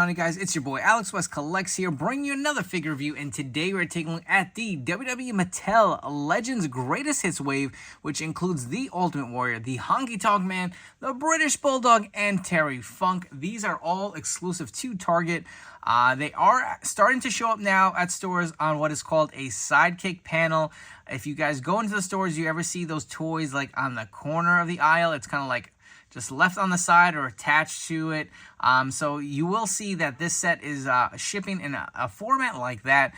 on, you guys? It's your boy Alex West Collects here, bringing you another figure review, and today we're taking a look at the WWE Mattel Legends Greatest Hits wave, which includes the Ultimate Warrior, the Honky Tonk Man, the British Bulldog, and Terry Funk. These are all exclusive to Target. They are starting to show up now at stores on what is called a sidekick panel. If you guys go into the stores, you ever see those toys like on the corner of the aisle? It's kind of like just left on the side or attached to it. So you will see that this set is shipping in a format like that.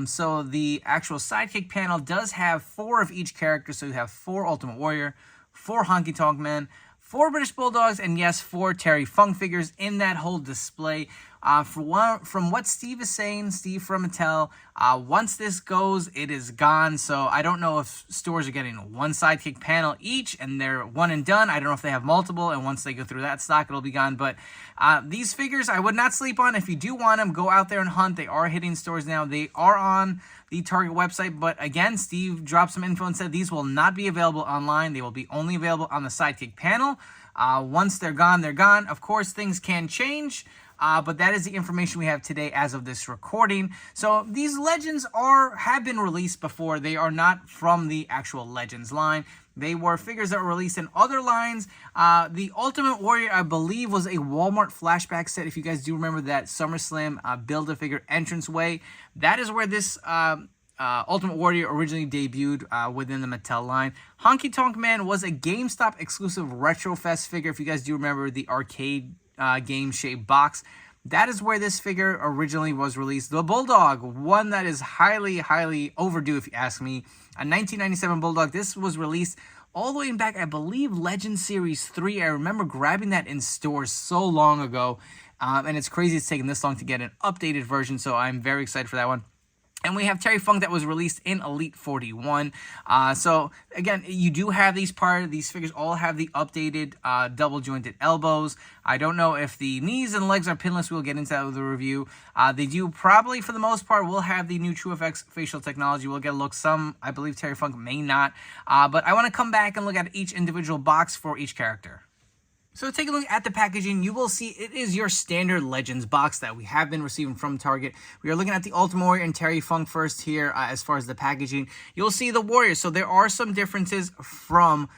So the actual sidekick panel does have 4 of each character. So you have 4 Ultimate Warrior, 4 Honky Tonk Men, 4 British Bulldogs, and yes, 4 Terry Funk figures in that whole display. From what Steve is saying, Steve from Mattel, once this goes, it is gone. So I don't know if stores are getting one sidekick panel each and they're one and done. I don't know if they have multiple, and once they go through that stock, it'll be gone. But these figures I would not sleep on. If you do want them, go out there and hunt. They are hitting stores now. They are on the Target website, but again, Steve dropped some info and said these will not be available online. They will be only available on the sidekick panel. Once they're gone, they're gone. Of course, things can change. But that is the information we have today as of this recording. So these Legends have been released before. They are not from the actual Legends line. They were figures that were released in other lines. The Ultimate Warrior, I believe, was a Walmart flashback set. If you guys do remember that SummerSlam Build-A-Figure entranceway, that is where this Ultimate Warrior originally debuted within the Mattel line. Honky Tonk Man was a GameStop exclusive Retrofest figure. If you guys do remember the arcade game shaped box, that is where this figure originally was released. The Bulldog, one that is highly overdue if you ask me, a 1997 Bulldog. This was released all the way back, I believe, Legend Series 3. I remember grabbing that in stores so long ago, and it's crazy it's taken this long to get an updated version, so I'm very excited for that one. And we have Terry Funk that was released in Elite 41. So, again, you do have these figures all have the updated double-jointed elbows. I don't know if the knees and legs are pinless. We'll get into that with the review. They do probably, for the most part, will have the new TrueFX facial technology. We'll get a look. Some, I believe, Terry Funk may not. But I want to come back and look at each individual box for each character. So take a look at the packaging. You will see it is your standard Legends box that we have been receiving from Target. We are looking at the Ultimate Warrior and Terry Funk first here as far as the packaging. You'll see the Warrior. So there are some differences from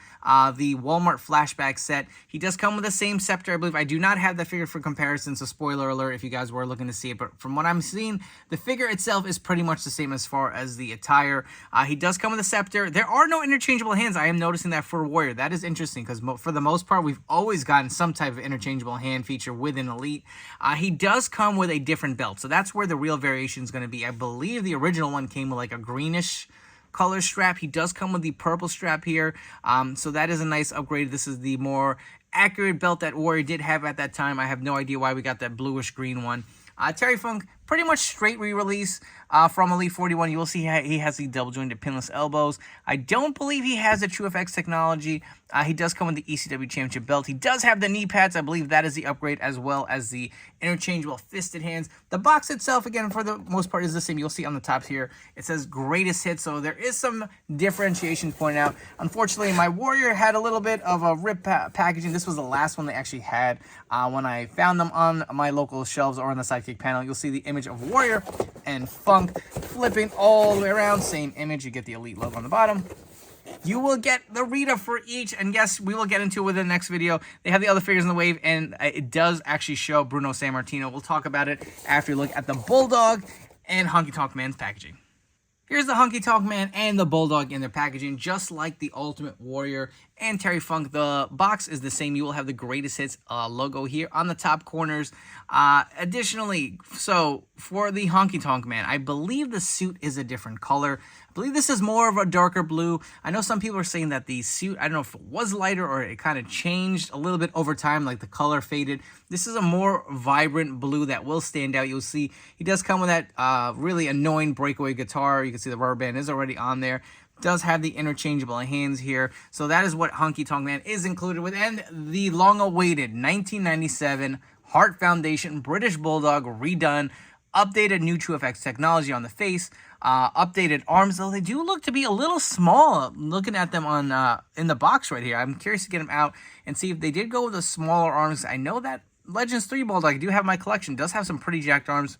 the Walmart flashback set. He does come with the same scepter, I believe. I do not have the figure for comparison, so spoiler alert if you guys were looking to see it. But from what I'm seeing, the figure itself is pretty much the same as far as the attire. He does come with a scepter. There are no interchangeable hands. I am noticing that for Warrior. That is interesting because for the most part, we've always gotten some type of interchangeable hand feature within Elite. He does come with a different belt, so that's where the real variation is going to be. I believe the original one came with like a greenish color strap. He does come with the purple strap here, so that is a nice upgrade. This is the more accurate belt that Warrior did have at that time. I have no idea why we got that bluish green one. Terry Funk, pretty much straight re-release from Elite 41. You will see he has the double-jointed pinless elbows. I don't believe he has the TrueFX technology. He does come with the ECW Championship belt. He does have the knee pads. I believe that is the upgrade, as well as the interchangeable fisted hands. The box itself, again, for the most part, is the same. You'll see on the top here, it says Greatest Hits, so there is some differentiation pointed out. Unfortunately, my Warrior had a little bit of a rip packaging. This was the last one they actually had when I found them on my local shelves or on the sidekick panel. You'll see the image of Warrior and Funk flipping all the way around. Same image. You get the Elite logo on the bottom. You will get the Rita for each, and yes, we will get into it within the next video. They have the other figures in the wave, and it does actually show Bruno Sammartino. We'll talk about it after you look at the Bulldog and Honky Tonk Man's packaging. Here's the Honky Tonk Man and the Bulldog in their packaging, just like the Ultimate Warrior and Terry Funk. The box is the same. You will have the Greatest Hits logo here on the top corners. Additionally, so for the Honky Tonk Man, I believe the suit is a different color. I believe this is more of a darker blue. I know some people are saying that the suit, I don't know if it was lighter or it kind of changed a little bit over time, like the color faded. This is a more vibrant blue that will stand out. You'll see he does come with that really annoying breakaway guitar. You can see the rubber band is already on there. Does have the interchangeable hands here. So that is what Honky Tonk Man is included with. And the long-awaited 1997 Heart Foundation British Bulldog redone. Updated new TrueFX technology on the face. Updated arms, though they do look to be a little small. Looking at them on in the box right here. I'm curious to get them out and see if they did go with the smaller arms. I know that Legends 3 Bulldog, I do have in my collection. Does have some pretty jacked arms.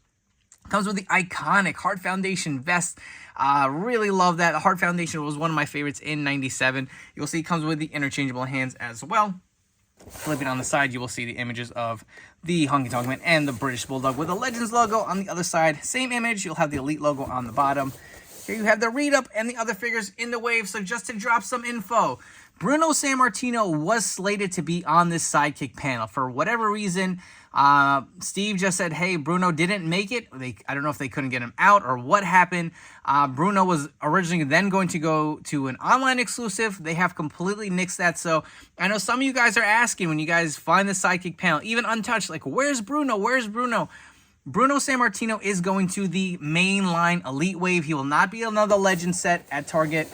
Comes with the iconic Heart Foundation vest. Really love that. The Heart Foundation was one of my favorites in '97. You'll see it comes with the interchangeable hands as well. Flipping on the side, you will see the images of the Honky Tonk Man and the British Bulldog with the Legends logo on the other side. Same image. You'll have the Elite logo on the bottom. Here you have the read-up and the other figures in the wave. So just to drop some info, Bruno Sammartino was slated to be on this Sidekick panel. For whatever reason, Steve just said, hey, Bruno didn't make it. I don't know if they couldn't get him out or what happened. Bruno was originally then going to go to an online exclusive. They have completely nixed that. So I know some of you guys are asking when you guys find the Sidekick panel, even untouched, like, where's Bruno? Where's Bruno? Bruno Sammartino is going to the mainline Elite Wave. He will not be another Legend set at Target.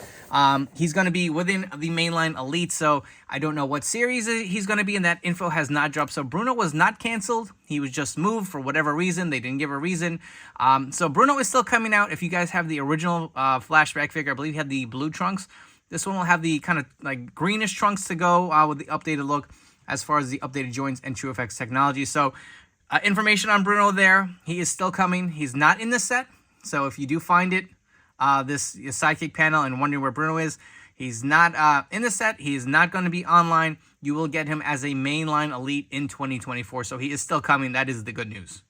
He's going to be within the mainline Elite, so I don't know what series he's going to be, and that info has not dropped. So Bruno was not canceled. He was just moved for whatever reason. They didn't give a reason. So Bruno is still coming out. If you guys have the original flashback figure, I believe he had the blue trunks. This one will have the kind of like greenish trunks to go with the updated look as far as the updated joints and TrueFX technology. So information on Bruno there. He is still coming. He's not in the set. So if you do find it, this Sidekick panel and wondering where Bruno is, he's not in the set. He is not going to be online. You will get him as a mainline Elite in 2024. So he is still coming. That is the good news.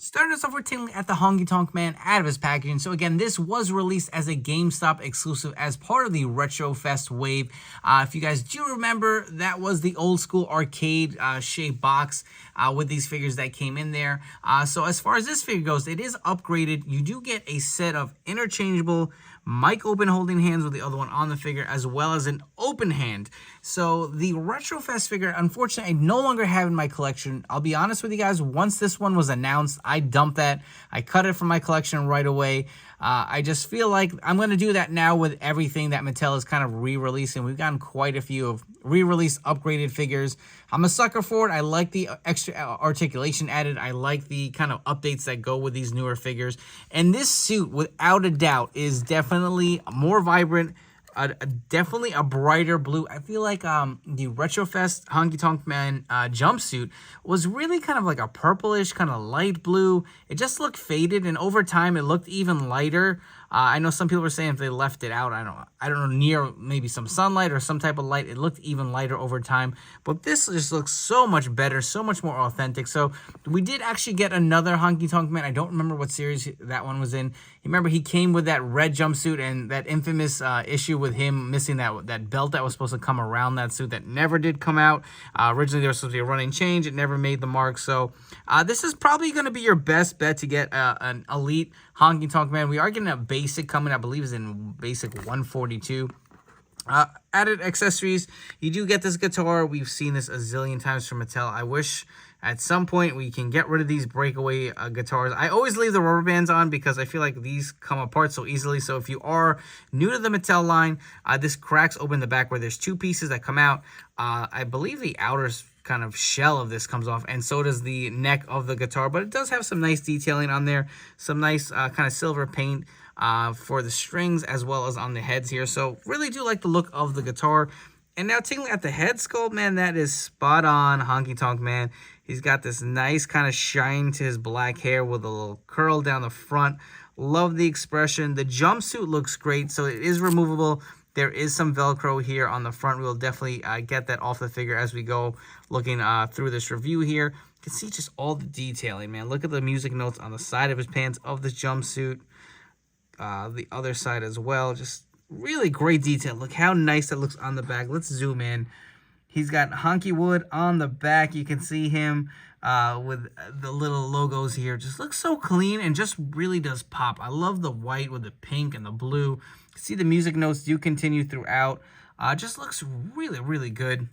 Starting us off, we're taking at the Honky Tonk Man out of his packaging. So again, this was released as a GameStop exclusive as part of the Retro Fest wave. If you guys do remember, that was the old school arcade shaped box with these figures that came in there. So as far as this figure goes, it is upgraded. You do get a set of interchangeable mic open holding hands with the other one on the figure, as well as an open hand. So the Retro Fest figure, unfortunately, I no longer have in my collection. I'll be honest with you guys, once this one was announced, I dumped that. I cut it from my collection right away. I just feel like I'm going to do that now with everything that Mattel is kind of re-releasing. We've gotten quite a few of re-released upgraded figures. I'm a sucker for it. I like the extra articulation added. I like the kind of updates that go with these newer figures. And this suit, without a doubt, is definitely more vibrant. Definitely a brighter blue. I feel like the Retro Fest Honky Tonk Man jumpsuit was really kind of like a purplish, kind of light blue. It just looked faded, and over time it looked even lighter. I know some people were saying if they left it out, I don't know, near maybe some sunlight or some type of light, it looked even lighter over time. But this just looks so much better, so much more authentic. So we did actually get another Honky Tonk Man. I don't remember what series that one was in. You remember he came with that red jumpsuit and that infamous issue with him missing that belt that was supposed to come around that suit that never did come out. Originally, there was supposed to be a running change. It never made the mark. So this is probably going to be your best bet to get an Elite Honky Tonk Man. We are getting a basic coming, I believe, is in basic 142. Added accessories, you do get this guitar. We've seen this a zillion times from Mattel. I wish at some point we can get rid of these breakaway guitars. I always leave the rubber bands on because I feel like these come apart so easily. So if you are new to the Mattel line, this cracks open the back where there's two pieces that come out. I believe the outer kind of shell of this comes off, and so does the neck of the guitar, but it does have some nice detailing on there, some nice kind of silver paint for the strings as well as on the heads here. So really do like the look of the guitar. And now taking at the head sculpt, man, that is spot on Honky Tonk Man. He's got this nice kind of shine to his black hair with a little curl down the front. Love the expression. The jumpsuit looks great, so it is removable. There is some Velcro here on the front. We'll definitely get that off the figure as we go looking through this review here. You can see just all the detailing, man. Look at the music notes on the side of his pants of this jumpsuit. The other side as well. Just really great detail. Look how nice that looks on the back. Let's zoom in. He's got Honky Wood on the back. You can see him with the little logos here. Just looks so clean and just really does pop. I love the white with the pink and the blue. See the music notes do continue throughout. Just looks really, really good.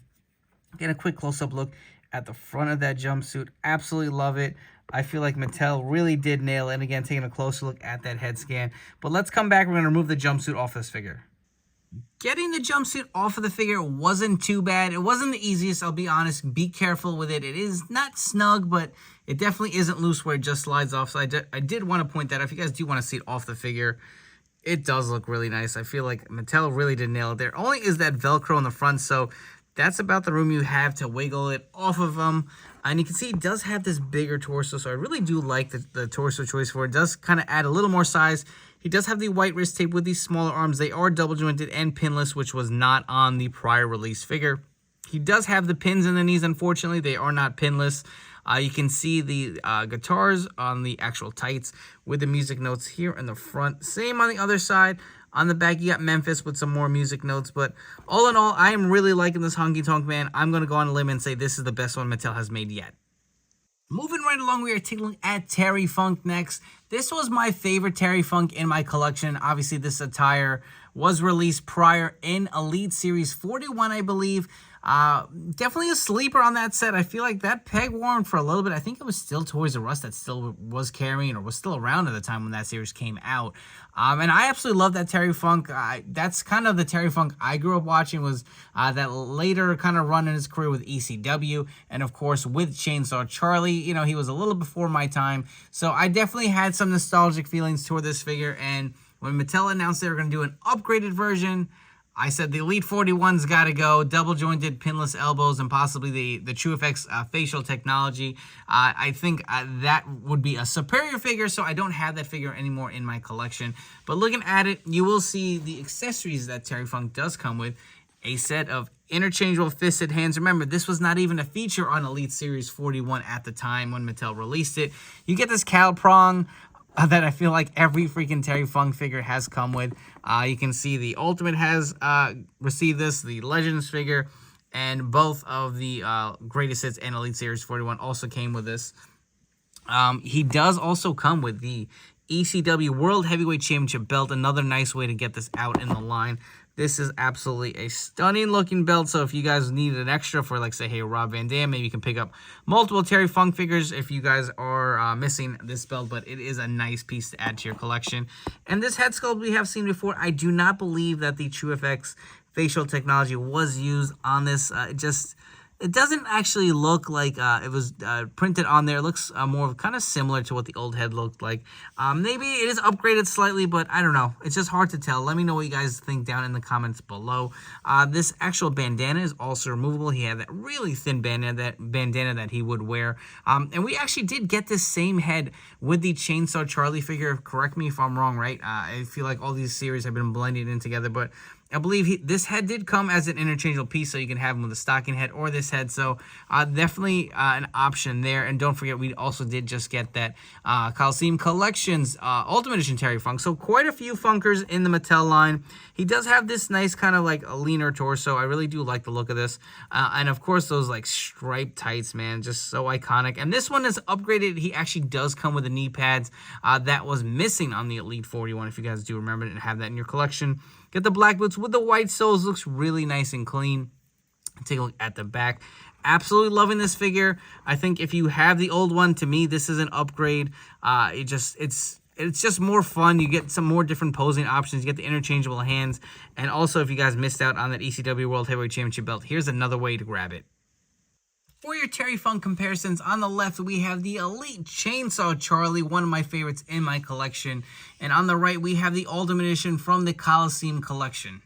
Get a quick close-up look at the front of that jumpsuit. Absolutely love it. I feel like Mattel really did nail it. And again, taking a closer look at that head scan. But let's come back. We're going to remove the jumpsuit off this figure. Getting the jumpsuit off of the figure wasn't too bad. It wasn't the easiest, I'll be honest. Be careful with it. It is not snug, but it definitely isn't loose where it just slides off. So I did want to point that out. If you guys do want to see it off the figure, it does look really nice. I feel like Mattel really did nail it. There only is that Velcro in the front, so that's about the room you have to wiggle it off of him. And you can see it does have this bigger torso, so I really do like the torso choice for it. It does kind of add a little more size. He does have the white wrist tape with these smaller arms. They are double jointed and pinless, which was not on the prior release figure. He does have the pins in the knees, unfortunately. They are not pinless. You can see the guitars on the actual tights with the music notes here in the front. Same on the other side. On the back, you got Memphis with some more music notes. But all in all, I am really liking this Honky Tonk Man. I'm going to go on a limb and say this is the best one Mattel has made yet. Moving right along, we are taking at Terry Funk next. This was my favorite Terry Funk in my collection. Obviously, this attire was released prior in Elite Series 41, I believe. Definitely a sleeper on that set. I feel like that peg worn for a little bit. I think it was still Toys R Us that still was carrying or was still around at the time when that series came out. And I absolutely love that Terry Funk. That's kind of the Terry Funk I grew up watching, was that later kind of run in his career with ECW. And of course, with Chainsaw Charlie, you know, he was a little before my time. So I definitely had some nostalgic feelings toward this figure. And when Mattel announced they were going to do an upgraded version, I said the Elite 41's got to go. Double jointed, pinless elbows, and possibly the TrueFX facial technology. I think that would be a superior figure, so I don't have that figure anymore in my collection. But looking at it, you will see the accessories that Terry Funk does come with. A set of interchangeable fisted hands. Remember, this was not even a feature on Elite Series 41 at the time when Mattel released it. You get this cow prong that I feel like every freaking Terry Funk figure has come with. You can see the Ultimate has received this, the Legends figure, and both of the Greatest Hits and Elite Series 41 also came with this. He does also come with the ECW World Heavyweight Championship belt, another nice way to get this out in the line. This is absolutely a stunning looking belt, so if you guys need an extra for, like, say, hey, Rob Van Dam, maybe you can pick up multiple Terry Funk figures if you guys are missing this belt, but it is a nice piece to add to your collection. And this head sculpt we have seen before. I do not believe that the TrueFX facial technology was used on this. It doesn't actually look like it was printed on there. It looks more kind of similar to what the old head looked like. Maybe it is upgraded slightly, but I don't know. It's just hard to tell. Let me know what you guys think down in the comments below. This actual bandana is also removable. He had that really thin bandana that he would wear. And we actually did get this same head with the Chainsaw Charlie figure. Correct me if I'm wrong, right? I feel like all these series have been blended in together, but I believe this head did come as an interchangeable piece, so you can have him with a stocking head or this head. So definitely an option there. And don't forget, we also did just get that Coliseum Collections Ultimate Edition Terry Funk. So quite a few Funkers in the Mattel line. He does have this nice kind of like a leaner torso. I really do like the look of this. And of course, those like striped tights, man, just so iconic. And this one is upgraded. He actually does come with the knee pads that was missing on the Elite 41, if you guys do remember it and have that in your collection. Get the black boots with the white soles. Looks really nice and clean. Take a look at the back. Absolutely loving this figure. I think if you have the old one, to me, this is an upgrade. It's just more fun. You get some more different posing options. You get the interchangeable hands. And also, if you guys missed out on that ECW World Heavyweight Championship belt, here's another way to grab it. For your Terry Funk comparisons, on the left, we have the Elite Chainsaw Charlie, one of my favorites in my collection. And on the right, we have the Ultimate Edition from the Coliseum Collection.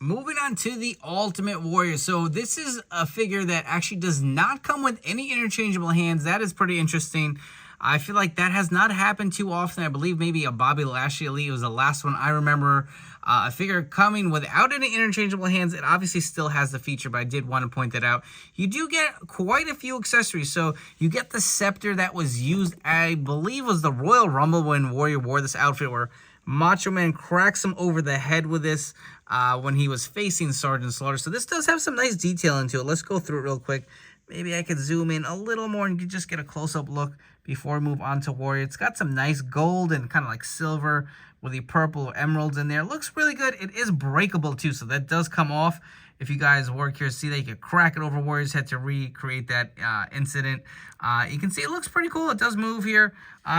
Moving on to the Ultimate Warrior. So this is a figure that actually does not come with any interchangeable hands. That is pretty interesting. I feel like that has not happened too often. I believe maybe a Bobby Lashley Elite was the last one I remember. A figure coming without any interchangeable hands. It obviously still has the feature, but I did want to point that out. You do get quite a few accessories. So you get the scepter that was used, I believe was the Royal Rumble when Warrior wore this outfit, where Macho Man cracks him over the head with this when he was facing Sergeant Slaughter. So this does have some nice detail into it. Let's go through it real quick. Maybe I could zoom in a little more and you just get a close-up look before we move on to Warrior. It's got some nice gold and kind of like silver with the purple emeralds in there. Looks really good. It is breakable too, so that does come off. If you guys work here, see that you can crack it over Warrior's head to recreate that incident. You can see it looks pretty cool. It does move here.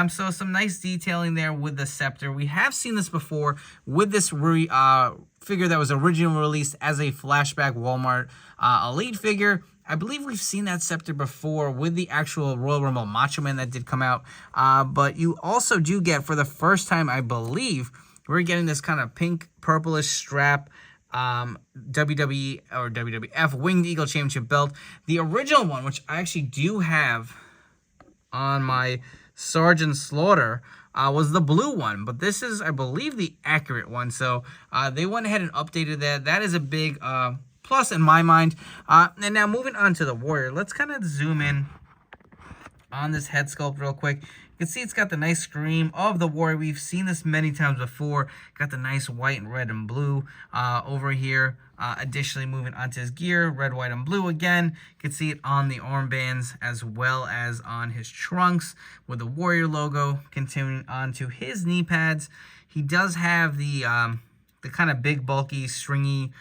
So some nice detailing there with the scepter. We have seen this before with this figure that was originally released as a flashback Walmart Elite figure. I believe we've seen that scepter before with the actual Royal Rumble Macho Man that did come out. But you also do get, for the first time, I believe, we're getting this kind of pink, purplish strap WWE or WWF Winged Eagle Championship belt. The original one, which I actually do have on my Sergeant Slaughter, was the blue one, but this is, I believe, the accurate one. So they went ahead and updated that. That is a big plus in my mind. And now moving on to the Warrior, let's kind of zoom in on this head sculpt real quick. You can see it's got the nice scream of the Warrior. We've seen this many times before. Got the nice white and red and blue over here. Additionally, moving onto his gear, red, white, and blue again. You can see it on the armbands as well as on his trunks with the Warrior logo. Continuing on to his knee pads. He does have the kind of big, bulky, stringy,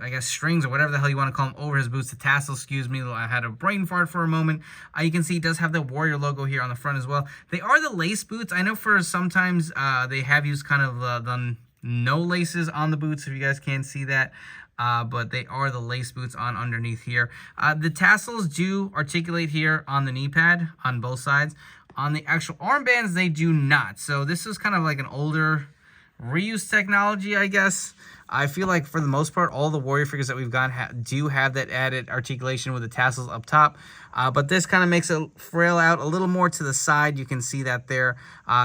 I guess strings or whatever the hell you want to call them over his boots, the tassels, excuse me. I had a brain fart for a moment. You can see he does have the Warrior logo here on the front as well. They are the lace boots. I know for sometimes they have used kind of the no laces on the boots, if you guys can't see that. But they are the lace boots on underneath here. The tassels do articulate here on the knee pad on both sides. On the actual armbands, they do not. So this is kind of like an older reuse technology, I guess. I feel like for the most part, all the Warrior figures that we've gotten do have that added articulation with the tassels up top. But this kind of makes it frail out a little more to the side. You can see that there.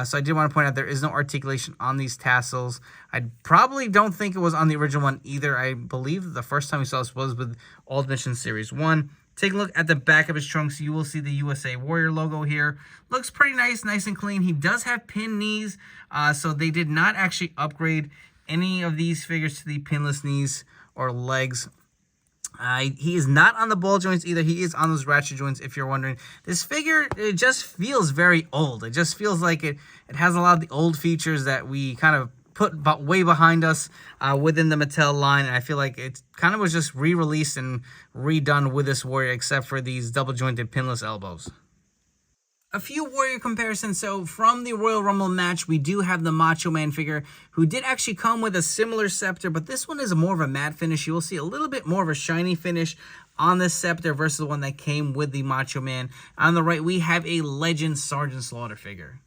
So I did want to point out there is no articulation on these tassels. I probably don't think it was on the original one either. I believe the first time we saw this was with Ultimate Mission Series 1. Take a look at the back of his trunks. You will see the USA Warrior logo here. Looks pretty nice and clean. He does have pin knees, so they did not actually upgrade any of these figures to the pinless knees or legs. He is not on the ball joints either. He is on those ratchet joints, if you're wondering. This figure, it just feels very old. It just feels like it has a lot of the old features that we kind of put way behind us within the Mattel line. And I feel like it kind of was just re-released and redone with this Warrior, except for these double-jointed pinless elbows. A few Warrior comparisons. So from the Royal Rumble match, we do have the Macho Man figure, who did actually come with a similar scepter, but this one is more of a matte finish. You will see a little bit more of a shiny finish on this scepter versus the one that came with the Macho Man. On the right, we have a Legend Sergeant Slaughter figure.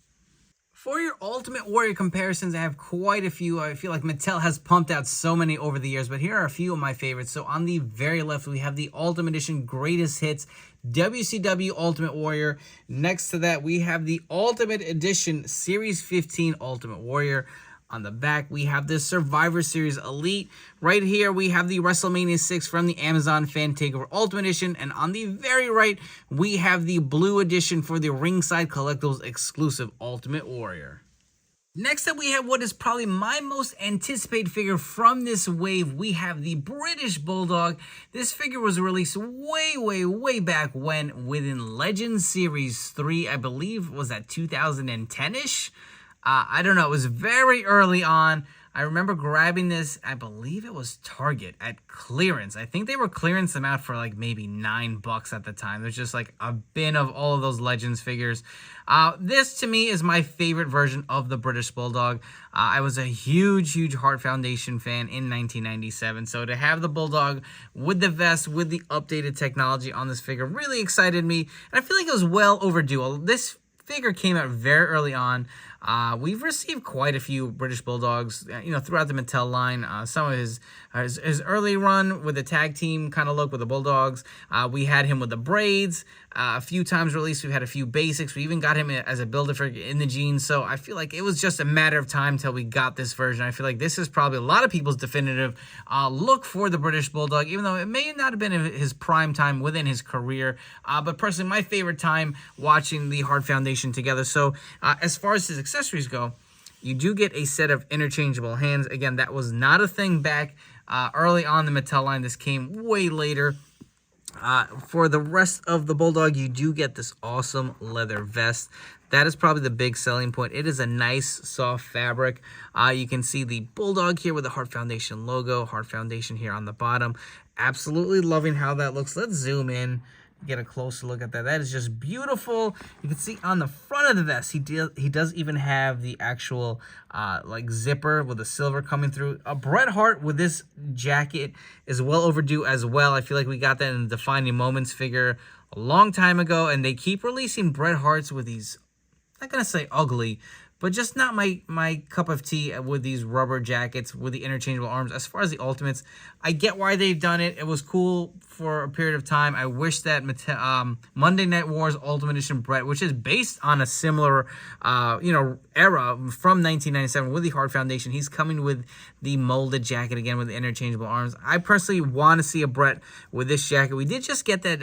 For your Ultimate Warrior comparisons, I have quite a few. I feel like Mattel has pumped out so many over the years, but here are a few of my favorites. So on the very left, we have the Ultimate Edition Greatest Hits WCW Ultimate Warrior. Next to that, we have the Ultimate Edition Series 15 Ultimate Warrior. On the back, we have the Survivor Series Elite. Right here, we have the WrestleMania 6 from the Amazon Fan Takeover Ultimate Edition. And on the very right, we have the Blue Edition for the Ringside Collectibles exclusive Ultimate Warrior. Next up, we have what is probably my most anticipated figure from this wave. We have the British Bulldog. This figure was released way back when within Legends Series 3. I believe, was that 2010-ish? I don't know. It was very early on. I remember grabbing this, I believe it was Target at clearance. I think they were clearance them out for like maybe $9 at the time. There's just like a bin of all of those Legends figures. This to me is my favorite version of the British Bulldog. I was a huge Heart Foundation fan in 1997. So to have the Bulldog with the vest, with the updated technology on this figure really excited me. And I feel like it was well overdue. This figure came out very early on. We've received quite a few British Bulldogs, throughout the Mattel line. Some of his early run with the tag team kind of look with the Bulldogs. We had him with the braids. A few times released, we've had a few basics. We even got him as a Build-A-Figure in the jeans. So I feel like it was just a matter of time till we got this version. I feel like this is probably a lot of people's definitive look for the British Bulldog, even though it may not have been his prime time within his career. But personally, my favorite time watching the Heart Foundation together. So as far as his accessories go, you do get a set of interchangeable hands. Again, that was not a thing back early on the Mattel line. This came way later. For the rest of the Bulldog, you do get this awesome leather vest. That is probably the big selling point. It is a nice, soft fabric. You can see the Bulldog here with the Heart Foundation logo. Heart Foundation here on the bottom. Absolutely loving how that looks. Let's zoom in. Get a closer look at that. That is just beautiful. You can see on the front of the vest, he does even have the actual like zipper with the silver coming through. Bret Hart with this jacket is well overdue as well. I feel like we got that in the Defining Moments figure a long time ago, and they keep releasing Bret Harts with these, I'm not gonna say ugly, but just not my cup of tea with these rubber jackets with the interchangeable arms. As far as the Ultimates, I get why they've done it. It was cool for a period of time. I wish that Monday Night Wars Ultimate Edition Brett, which is based on a similar, era from 1997 with the Hart Foundation, he's coming with the molded jacket again with the interchangeable arms. I personally want to see a Brett with this jacket. We did just get that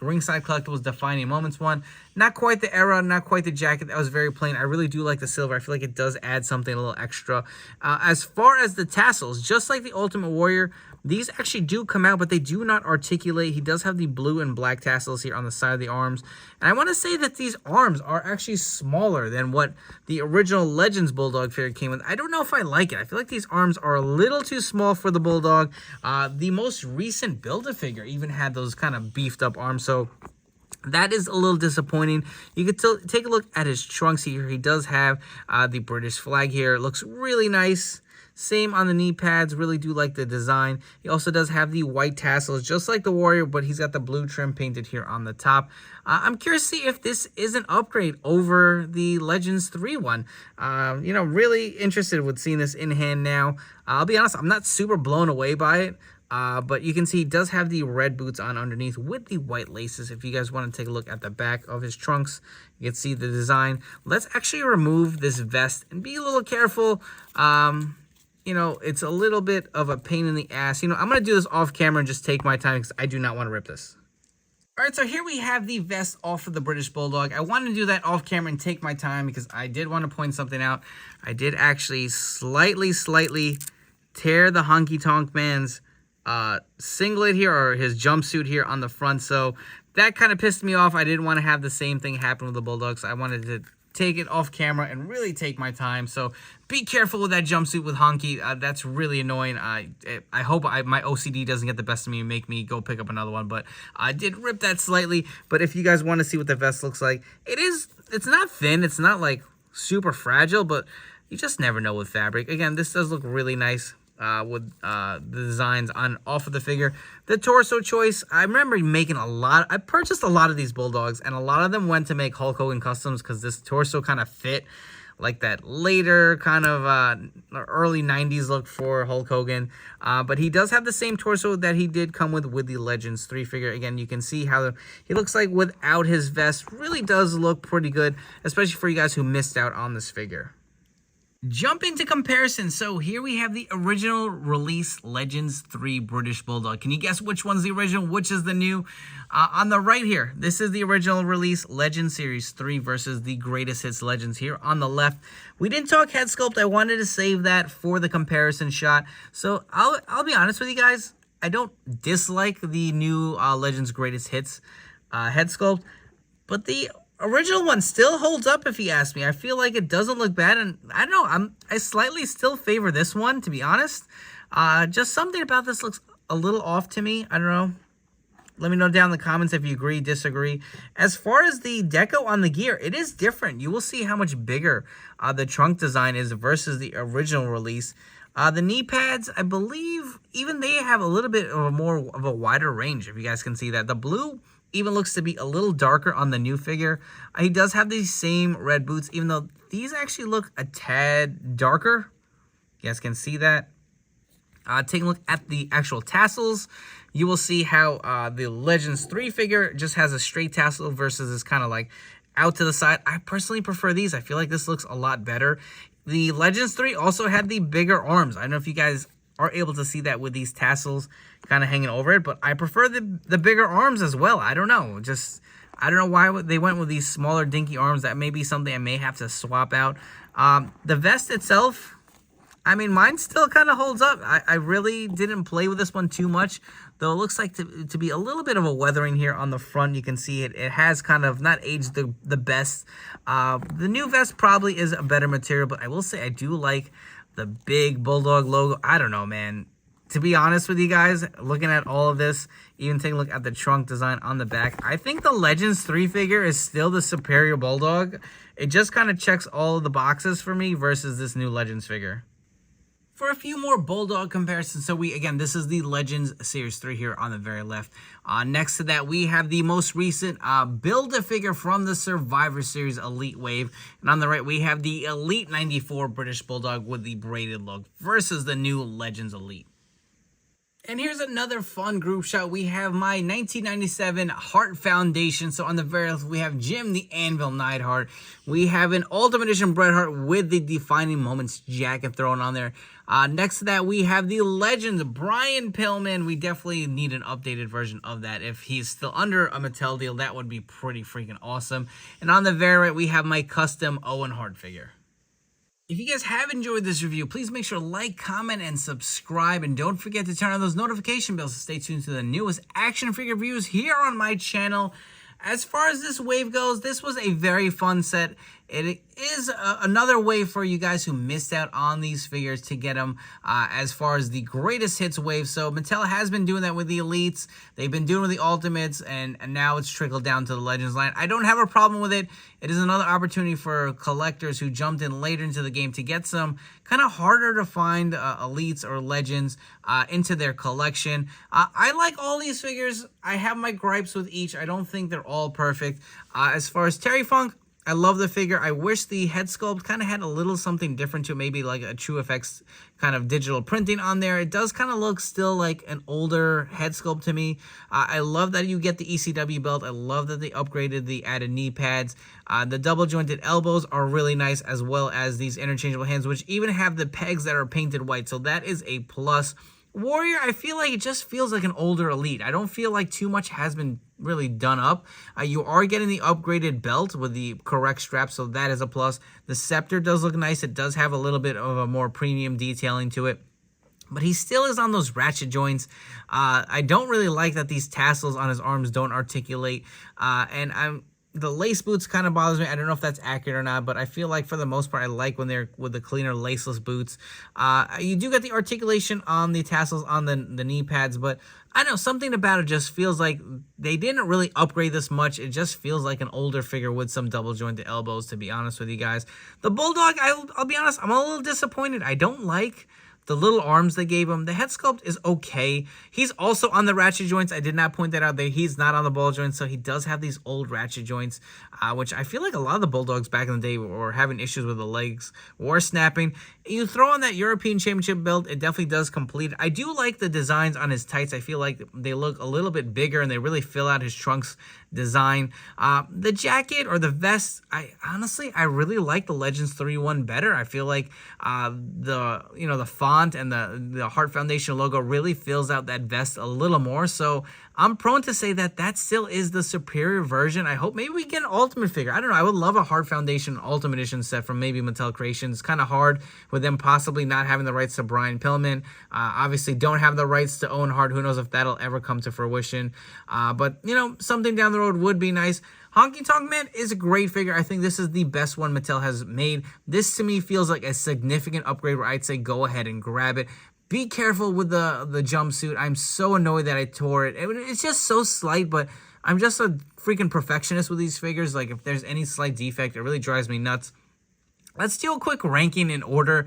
Ringside Collectibles Defining Moments one. Not quite the era, not quite the jacket. That was very plain. I really do like the silver. I feel like it does add something a little extra. As far as the tassels, just like the Ultimate Warrior, these actually do come out, but they do not articulate. He does have the blue and black tassels here on the side of the arms. And I want to say that these arms are actually smaller than what the original Legends Bulldog figure came with. I don't know if I like it. I feel like these arms are a little too small for the Bulldog. The most recent Build-A-Figure even had those kind of beefed up arms, so that is a little disappointing. You could take a look at his trunks here. He does have the British flag here. It looks really nice. Same on the knee pads. Really do like the design. He also does have the white tassels, just like the Warrior, but he's got the blue trim painted here on the top. I'm curious to see if this is an upgrade over the Legends 3 one. Really interested with seeing this in hand now. I'll be honest, I'm not super blown away by it. But you can see he does have the red boots on underneath with the white laces. If you guys want to take a look at the back of his trunks, you can see the design. Let's actually remove this vest and be a little careful. It's a little bit of a pain in the ass. I'm going to do this off camera and just take my time because I do not want to rip this. All right, so here we have the vest off of the British Bulldog. I wanted to do that off camera and take my time because I did want to point something out. I did actually slightly tear the Honky Tonk Man's singlet here, or his jumpsuit here on the front, so that kind of pissed me off. I didn't want to have the same thing happen with the Bulldogs. I wanted to take it off camera and really take my time, so be careful with that jumpsuit with Honky. That's really annoying. I hope my OCD doesn't get the best of me and make me go pick up another one, but I did rip that slightly. But if you guys want to see what the vest looks like, it's not thin, it's not like super fragile, but you just never know with fabric. Again, this does look really nice. With the designs on off of the figure. The torso choice, I remember making I purchased a lot of these Bulldogs, and a lot of them went to make Hulk Hogan customs because this torso kind of fit like that later kind of early 90s look for Hulk Hogan. But he does have the same torso that he did come with the Legends 3 figure. Again, you can see how he looks like without his vest. Really does look pretty good, especially for you guys who missed out on this figure. Jumping to comparison, so here we have the original release Legends 3 British Bulldog. Can you guess which one's the original, which is the new? On the right here, this is the original release Legends Series 3 versus the Greatest Hits Legends here on the left. We didn't talk head sculpt. I wanted to save that for the comparison shot. So I'll be honest with you guys. I don't dislike the new Legends Greatest Hits head sculpt, but the original one still holds up if you ask me. I feel like it doesn't look bad, and I don't know, I slightly still favor this one, to be honest. Just something about this looks a little off to me. I don't know. Let me know down in the comments if you agree, disagree. As far as the deco on the gear, it is different. You will see how much bigger the trunk design is versus the original release. The knee pads, I believe, even they have a little bit of a wider range, if you guys can see that. The blue even looks to be a little darker on the new figure. He does have these same red boots, even though these actually look a tad darker. You guys can see that. Take a look at the actual tassels. You will see how the Legends 3 figure just has a straight tassel versus this kind of like out to the side. I personally prefer these. I feel like this looks a lot better. The Legends 3 also had the bigger arms. I don't know if you guys are able to see that with these tassels kind of hanging over it, but I prefer the bigger arms as well. I don't know. I don't know why they went with these smaller dinky arms. That may be something I may have to swap out. The vest itself, I mean, mine still kind of holds up. I really didn't play with this one too much, though it looks like to be a little bit of a weathering here on the front. You can see it has kind of not aged the best. The new vest probably is a better material, but I will say I do like the big Bulldog logo. I don't know, man. To be honest with you guys, looking at all of this, even taking a look at the trunk design on the back, I think the Legends 3 figure is still the superior Bulldog. It just kind of checks all of the boxes for me versus this new Legends figure. for a few more Bulldog comparisons. So this is the Legends Series 3 here on the very left. Next to that, we have the most recent Build-A-Figure from the Survivor Series Elite Wave. And on the right, we have the Elite 94 British Bulldog with the braided look versus the new Legends Elite. And here's another fun group shot. We have my 1997 Hart Foundation. So on the very left, we have Jim the Anvil Neidhart. We have an Ultimate Edition Bret Hart with the Defining Moments jacket thrown on there. Next to that, we have the Legends Brian Pillman. We definitely need an updated version of that. If he's still under a Mattel deal, that would be pretty freaking awesome. And on the very right, we have my custom Owen Hart figure. If you guys have enjoyed this review, please make sure to like, comment, and subscribe. And don't forget to turn on those notification bells to stay tuned to the newest action figure reviews here on my channel. As far as this wave goes, this was a very fun set. It is another way for you guys who missed out on these figures to get them as far as the greatest hits wave. So Mattel has been doing that with the Elites. They've been doing it with the Ultimates, and now it's trickled down to the Legends line. I don't have a problem with it. It is another opportunity for collectors who jumped in later into the game to get some kind of harder to find Elites or Legends into their collection. I like all these figures. I have my gripes with each. I don't think they're all perfect. As far as Terry Funk, I love the figure. I wish the head sculpt kind of had a little something different to it, maybe like a True FX kind of digital printing on there. It does kind of look still like an older head sculpt to me. I love that you get the ECW belt. I love that they upgraded the added knee pads. The double jointed elbows are really nice, as well as these interchangeable hands, which even have the pegs that are painted white. So that is a plus. Warrior, I feel like it just feels like an older Elite. I don't feel like too much has been really done up. You are getting the upgraded belt with the correct strap, so that is a plus. The scepter does look nice. It does have a little bit of a more premium detailing to it, but he still is on those ratchet joints. I don't really like that these tassels on his arms don't articulate, and the lace boots kind of bothers me. I don't know if that's accurate or not, but I feel like for the most part, I like when they're with the cleaner laceless boots. You do get the articulation on the tassels on the knee pads, but I don't know, something about it just feels like they didn't really upgrade this much. It just feels like an older figure with some double jointed elbows, to be honest with you guys. The Bulldog, I'll be honest, I'm a little disappointed. I don't like the little arms they gave him. The head sculpt is okay. He's also on the ratchet joints. I did not point that out there. He's not on the ball joints, so he does have these old ratchet joints, which I feel like a lot of the Bulldogs back in the day were having issues with the legs or snapping. You throw on that European Championship belt, it definitely does complete it. I do like the designs on his tights. I feel like they look a little bit bigger and they really fill out his trunks design. The jacket or the vest, I really like the Legends 3-1 better. I feel like the font and the Hart Foundation logo really fills out that vest a little more. So I'm prone to say that still is the superior version. I hope maybe we get an Ultimate figure. I don't know. I would love a Hart Foundation Ultimate Edition set from maybe Mattel Creations. It's kind of hard with them possibly not having the rights to Brian Pillman. Obviously don't have the rights to Owen Hart. Who knows if that'll ever come to fruition. But, something down the road would be nice. Honky Tonk Man is a great figure. I think this is the best one Mattel has made. This to me feels like a significant upgrade where I'd say go ahead and grab it. Be careful with the jumpsuit. I'm so annoyed that I tore it. It's just so slight, but I'm just a freaking perfectionist with these figures. Like, if there's any slight defect, it really drives me nuts. Let's do a quick ranking in order.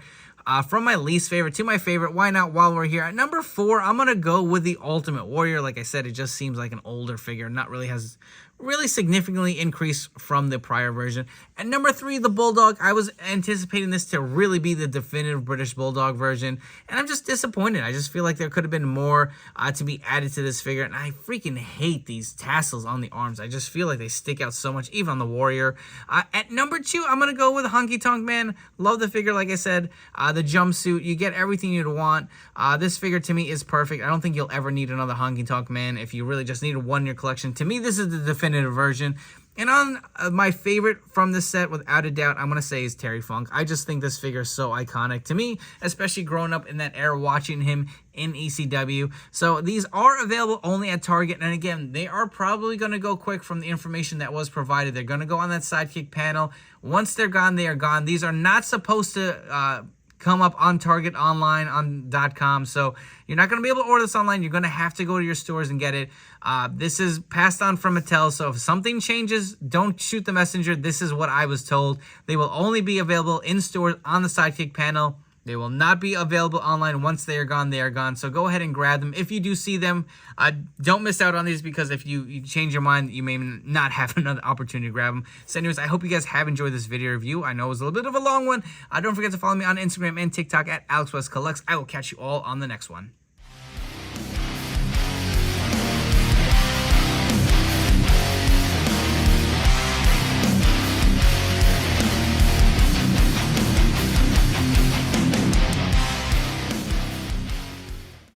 From my least favorite to my favorite. Why not while we're here? At number 4, I'm going to go with the Ultimate Warrior. Like I said, it just seems like an older figure. Not really has really significantly increased from the prior version. At number 3, the Bulldog. I was anticipating this to really be the definitive British Bulldog version, and I'm just disappointed. I just feel like there could have been more to be added to this figure, and I freaking hate these tassels on the arms. I just feel like they stick out so much, even on the Warrior. At number 2, I'm going to go with Honky Tonk Man. Love the figure, like I said. The jumpsuit, you get everything you'd want. This figure to me is perfect. I don't think you'll ever need another Honky Tonk Man if you really just need one in your collection. To me, this is the definitive version. And on my favorite from this set, without a doubt, I'm going to say is Terry Funk. I just think this figure is so iconic to me, especially growing up in that era watching him in ECW. So these are available only at Target. And again, they are probably going to go quick from the information that was provided. They're going to go on that sidekick panel. Once they're gone, they are gone. These are not supposed to come up on Target online on .com. So you're not going to be able to order this online. You're going to have to go to your stores and get it. This is passed on from Mattel. So if something changes, don't shoot the messenger. This is what I was told. They will only be available in stores on the sidekick panel. They will not be available online. Once they are gone, they are gone. So go ahead and grab them. If you do see them, don't miss out on these, because if you change your mind, you may not have another opportunity to grab them. So anyways, I hope you guys have enjoyed this video review. I know it was a little bit of a long one. Don't forget to follow me on Instagram and TikTok at AlexWestCollects. I will catch you all on the next one.